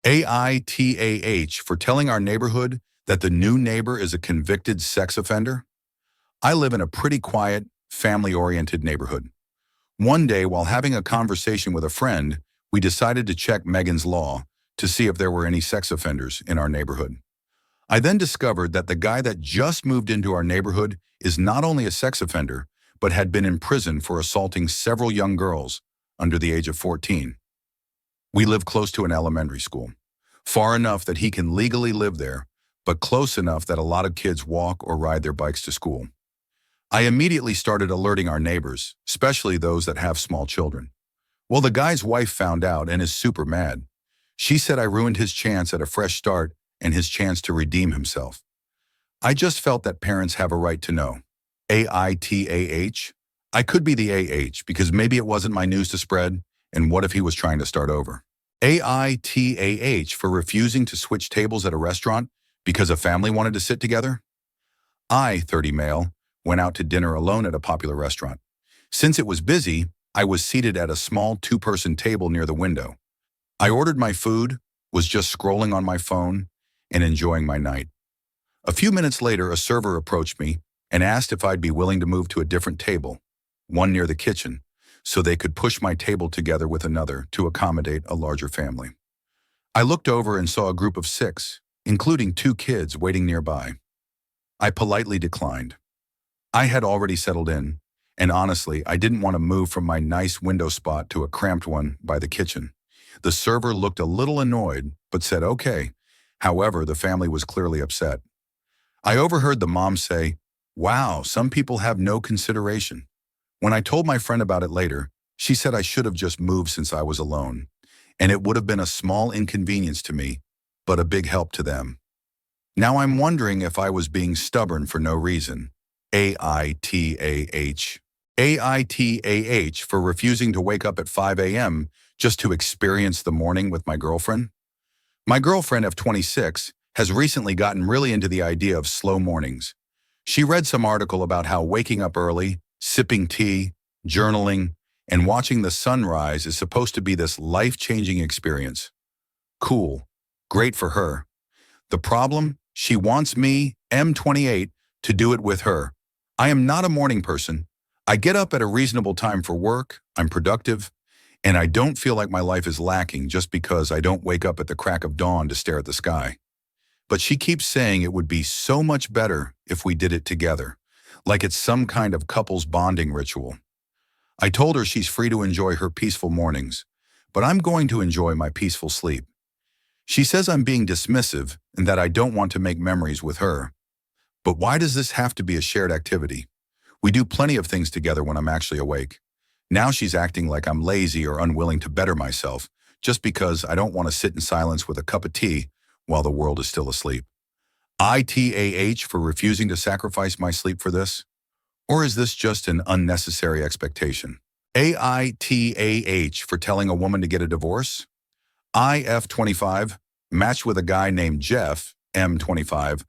AITAH for telling our neighborhood that the new neighbor is a convicted sex offender? I live in a pretty quiet, family-oriented neighborhood. One day, while having a conversation with a friend, we decided to check Megan's Law to see if there were any sex offenders in our neighborhood. I then discovered that the guy that just moved into our neighborhood is not only a sex offender, but had been in prison for assaulting several young girls under the age of 14. We live close to an elementary school, far enough that he can legally live there, but close enough that a lot of kids walk or ride their bikes to school. I immediately started alerting our neighbors, especially those that have small children. Well, the guy's wife found out and is super mad. She said I ruined his chance at a fresh start and his chance to redeem himself. I just felt that parents have a right to know. AITAH? I could be the AH because maybe it wasn't my news to spread, and what if he was trying to start over? AITAH for refusing to switch tables at a restaurant because a family wanted to sit together? I, 30 male, went out to dinner alone at a popular restaurant. Since it was busy, I was seated at a small two-person table near the window. I ordered my food, was just scrolling on my phone, and enjoying my night. A few minutes later, a server approached me and asked if I'd be willing to move to a different table, one near the kitchen, so they could push my table together with another to accommodate a larger family. I looked over and saw a group of 6, including 2 kids waiting nearby. I politely declined. I had already settled in, and honestly, I didn't want to move from my nice window spot to a cramped one by the kitchen. The server looked a little annoyed, but said okay. However, the family was clearly upset. I overheard the mom say, "Wow, some people have no consideration." When I told my friend about it later, she said I should have just moved since I was alone, and it would have been a small inconvenience to me, but a big help to them. Now I'm wondering if I was being stubborn for no reason. AITAH. AITAH for refusing to wake up at 5 a.m. just to experience the morning with my girlfriend. My girlfriend of 26 has recently gotten really into the idea of slow mornings. She read some article about how waking up early, sipping tea, journaling, and watching the sunrise is supposed to be this life-changing experience. Cool. Great for her. The problem? She wants me, M28, to do it with her. I am not a morning person. I get up at a reasonable time for work, I'm productive, and I don't feel like my life is lacking just because I don't wake up at the crack of dawn to stare at the sky. But she keeps saying it would be so much better if we did it together, like it's some kind of couples bonding ritual. I told her she's free to enjoy her peaceful mornings, but I'm going to enjoy my peaceful sleep. She says I'm being dismissive and that I don't want to make memories with her. But why does this have to be a shared activity? We do plenty of things together when I'm actually awake. Now she's acting like I'm lazy or unwilling to better myself just because I don't want to sit in silence with a cup of tea while the world is still asleep. ITAH for refusing to sacrifice my sleep for this? Or is this just an unnecessary expectation? AITAH for telling a woman to get a divorce? IF25 matched with a guy named Jeff, M25,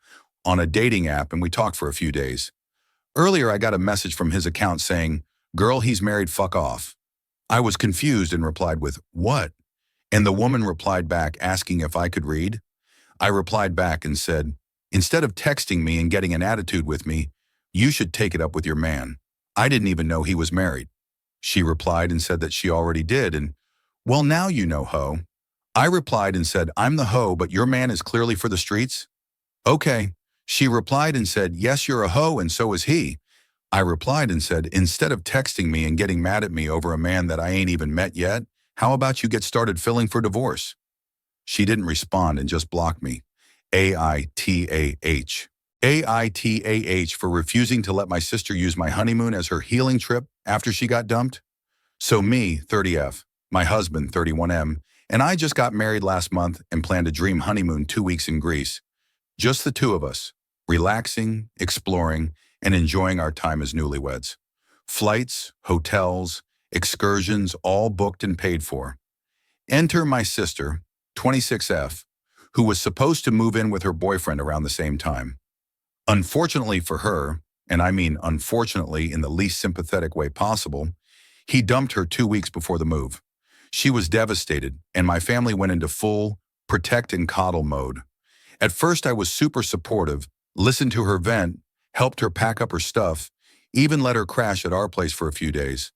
on a dating app and we talked for a few days. Earlier I got a message from his account saying, "Girl, he's married, fuck off." I was confused and replied with, "What?" And the woman replied back asking if I could read. I replied back and said, "Instead of texting me and getting an attitude with me, you should take it up with your man. I didn't even know he was married." She replied and said that she already did and, "Well, now you know, ho." I replied and said, "I'm the hoe, but your man is clearly for the streets?" "Okay." She replied and said, "Yes, you're a hoe and so is he." I replied and said, "Instead of texting me and getting mad at me over a man that I ain't even met yet, how about you get started filing for divorce?" She didn't respond and just blocked me. AITAH. AITAH for refusing to let my sister use my honeymoon as her healing trip after she got dumped. So me, 30F, my husband, 31M, and I just got married last month and planned a dream honeymoon 2 weeks in Greece. Just the two of us, relaxing, exploring, and enjoying our time as newlyweds. Flights, hotels, excursions, all booked and paid for. Enter my sister, 26F, who was supposed to move in with her boyfriend around the same time. Unfortunately for her, and I mean unfortunately in the least sympathetic way possible, he dumped her 2 weeks before the move. She was devastated, and my family went into full protect and coddle mode. At first, I was super supportive, listened to her vent, helped her pack up her stuff, even let her crash at our place for a few days.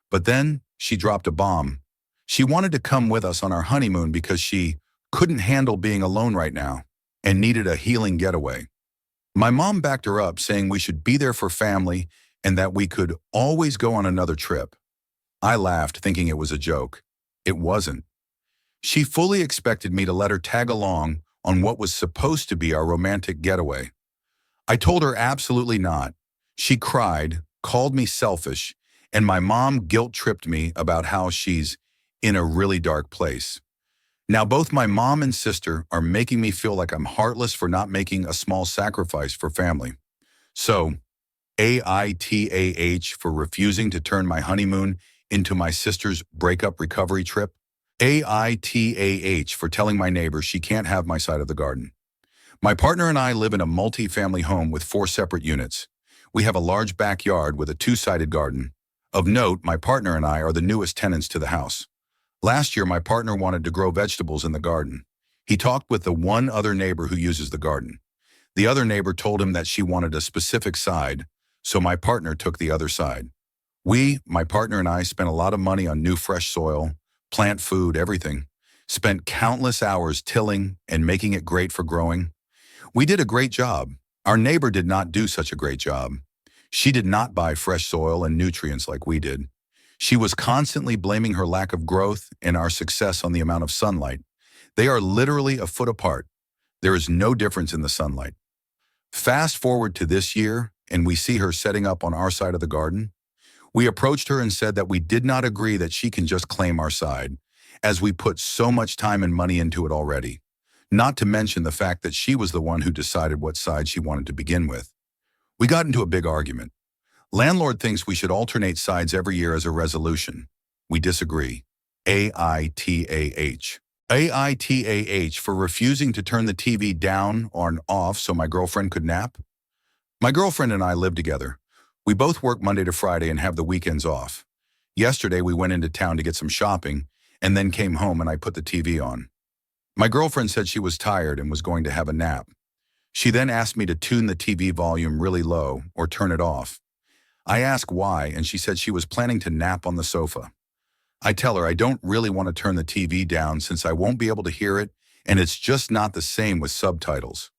But then, she dropped a bomb. She wanted to come with us on our honeymoon because she couldn't handle being alone right now and needed a healing getaway. My mom backed her up, saying we should be there for family and that we could always go on another trip. I laughed, thinking it was a joke. It wasn't. She fully expected me to let her tag along on what was supposed to be our romantic getaway. I told her absolutely not. She cried, called me selfish, and my mom guilt-tripped me about how she's in a really dark place. Now both my mom and sister are making me feel like I'm heartless for not making a small sacrifice for family. So, AITAH for refusing to turn my honeymoon into my sister's breakup recovery trip. AITAH for telling my neighbor she can't have my side of the garden. My partner and I live in a multi-family home with 4 separate units. We have a large backyard with a 2-sided garden. Of note, my partner and I are the newest tenants to the house. Last year, my partner wanted to grow vegetables in the garden. He talked with the one other neighbor who uses the garden. The other neighbor told him that she wanted a specific side, so my partner took the other side. My partner and I, spent a lot of money on new fresh soil, plant food, everything. Spent countless hours tilling and making it great for growing. We did a great job. Our neighbor did not do such a great job. She did not buy fresh soil and nutrients like we did. She was constantly blaming her lack of growth and our success on the amount of sunlight. They are literally a foot apart. There is no difference in the sunlight. Fast forward to this year, and we see her setting up on our side of the garden. We approached her and said that we did not agree that she can just claim our side, as we put so much time and money into it already. Not to mention the fact that she was the one who decided what side she wanted to begin with. We got into a big argument. Landlord thinks we should alternate sides every year as a resolution. We disagree. AITAH. AITAH for refusing to turn the TV down or off so my girlfriend could nap. My girlfriend and I live together. We both work Monday to Friday and have the weekends off. Yesterday we went into town to get some shopping and then came home and I put the TV on. My girlfriend said she was tired and was going to have a nap. She then asked me to tune the TV volume really low or turn it off. I asked why, and she said she was planning to nap on the sofa. I tell her I don't really want to turn the TV down since I won't be able to hear it, and it's just not the same with subtitles.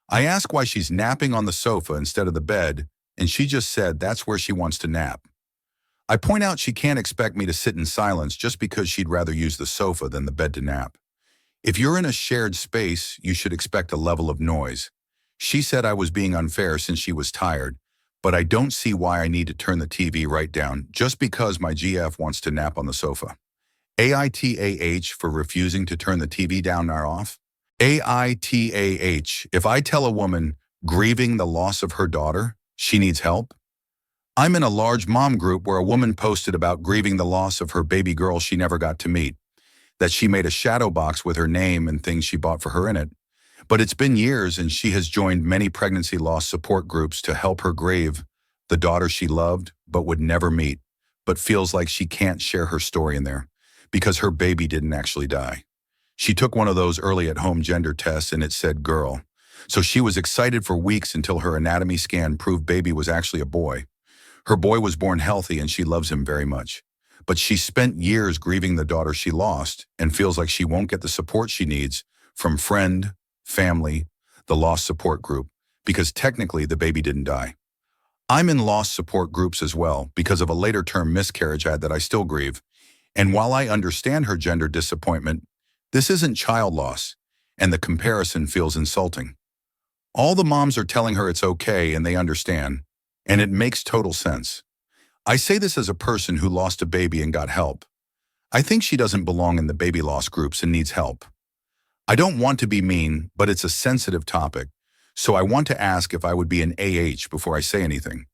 I ask why she's napping on the sofa instead of the bed, and she just said that's where she wants to nap. I point out she can't expect me to sit in silence just because she'd rather use the sofa than the bed to nap. If you're in a shared space, you should expect a level of noise. She said I was being unfair since she was tired, but I don't see why I need to turn the TV right down just because my GF wants to nap on the sofa. AITAH for refusing to turn the TV down or off. AITAH, if I tell a woman grieving the loss of her daughter, she needs help. I'm in a large mom group where a woman posted about grieving the loss of her baby girl she never got to meet, that she made a shadow box with her name and things she bought for her in it. But it's been years and she has joined many pregnancy loss support groups to help her grieve the daughter she loved but would never meet, but feels like she can't share her story in there because her baby didn't actually die. She took one of those early at-home gender tests and it said girl. So she was excited for weeks until her anatomy scan proved baby was actually a boy. Her boy was born healthy and she loves him very much. But she spent years grieving the daughter she lost and feels like she won't get the support she needs from friend, family, the loss support group, because technically the baby didn't die. I'm in loss support groups as well because of a later term miscarriage that I still grieve. And while I understand her gender disappointment, this isn't child loss, and the comparison feels insulting. All the moms are telling her it's okay and they understand, and it makes total sense. I say this as a person who lost a baby and got help. I think she doesn't belong in the baby loss groups and needs help. I don't want to be mean, but it's a sensitive topic, so I want to ask if I would be an AH before I say anything.